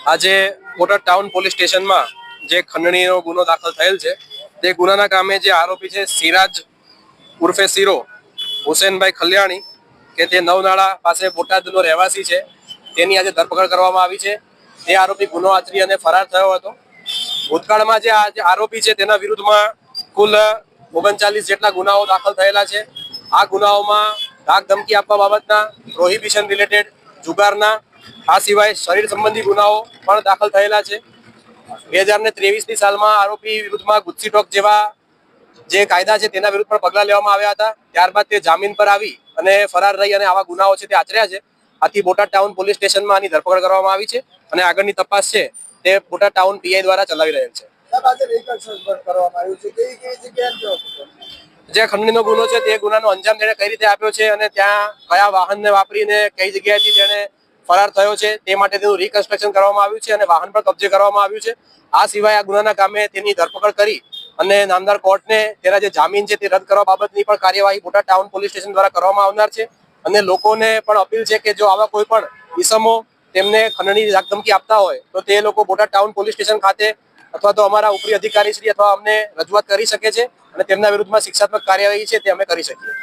આજે Botad town police સ્ટેશનમાં જે ખંડણીનો ગુનો દાખલ થયેલ છે તે ગુનાના કામે જે આરોપી છે સિરાજ ઉર્ફે સિરો હુસેનભાઈ ખલ્યાણી કે તે નવનાળા પાસે બોટાદનો રહેવાસી છે તેની આજે ધરપકડ કરવામાં આવી છે। તે આરોપી ગુનો આચરી અને ફરાર થયો હતો। ભૂતકાળમાં જે આરોપી છે તેના વિરુદ્ધમાં કુલ 39 જેટલા ગુનાઓ દાખલ થયેલા છે। આ ગુનાઓમાં ધાક ધમકી આપવા બાબતના, પ્રોહિબિશન રિલેટેડ, જુગારના, આ સિવાય શરીર સંબંધી ગુનાઓ પણ દાખલ થયેલા છે। 2023ની સાલમાં આરોપી વિરુદ્ધમાં ગુસ્સી ટોક જેવા જે કાયદા છે તેના વિરુદ્ધ પણ પગલાં લેવામાં આવ્યા હતા। ત્યારબાદ તે જામીન પર આવી અને ફરાર રહી અને આવા ગુનાઓ છે તે આચર્યા છે। આથી બોટાદ ટાઉન પોલીસ સ્ટેશનમાં આની ધરપકડ કરવામાં આવી છે અને આગળની તપાસ છે તે બોટાદ ટાઉન પીઆઈ દ્વારા ચલાવી રહેલ છે। જે ખંડણીનો ગુનો છે તે ગુનાનો અંજામ તેણે કઈ રીતે આપ્યો છે અને ત્યાં કયા વાહનને વાપરીને કઈ જગ્યાએથી તેણે ફરાર થયો છે તે માટે તેનું રિકન્સ્ટ્રક્શન કરવામાં આવ્યું છે અને વાહન પર કબજે કરવામાં આવ્યું છે। આ સિવાય આ ગુનાના કામે તેની ધરપકડ કરી અને નામદાર કોર્ટને તેના જે જામીન છે તે રદ કરવા બાબતની પણ કાર્યવાહી બોટાદ ટાઉન પોલીસ સ્ટેશન દ્વારા કરવામાં આવનાર છે। અને લોકોને પણ અપીલ છે કે જો આવા કોઈ પણ ઇસમો તેમને ખંડણી ધમકી આપતા હોય તો તે લોકો બોટાદ ટાઉન પોલીસ સ્ટેશન ખાતે અથવા તો અમારા ઉપરી અધિકારી શ્રી અથવા અમને રજૂઆત કરી શકે છે અને તેમના વિરુદ્ધમાં શિક્ષાત્મક કાર્યવાહી છે તે અમે કરી શકીએ।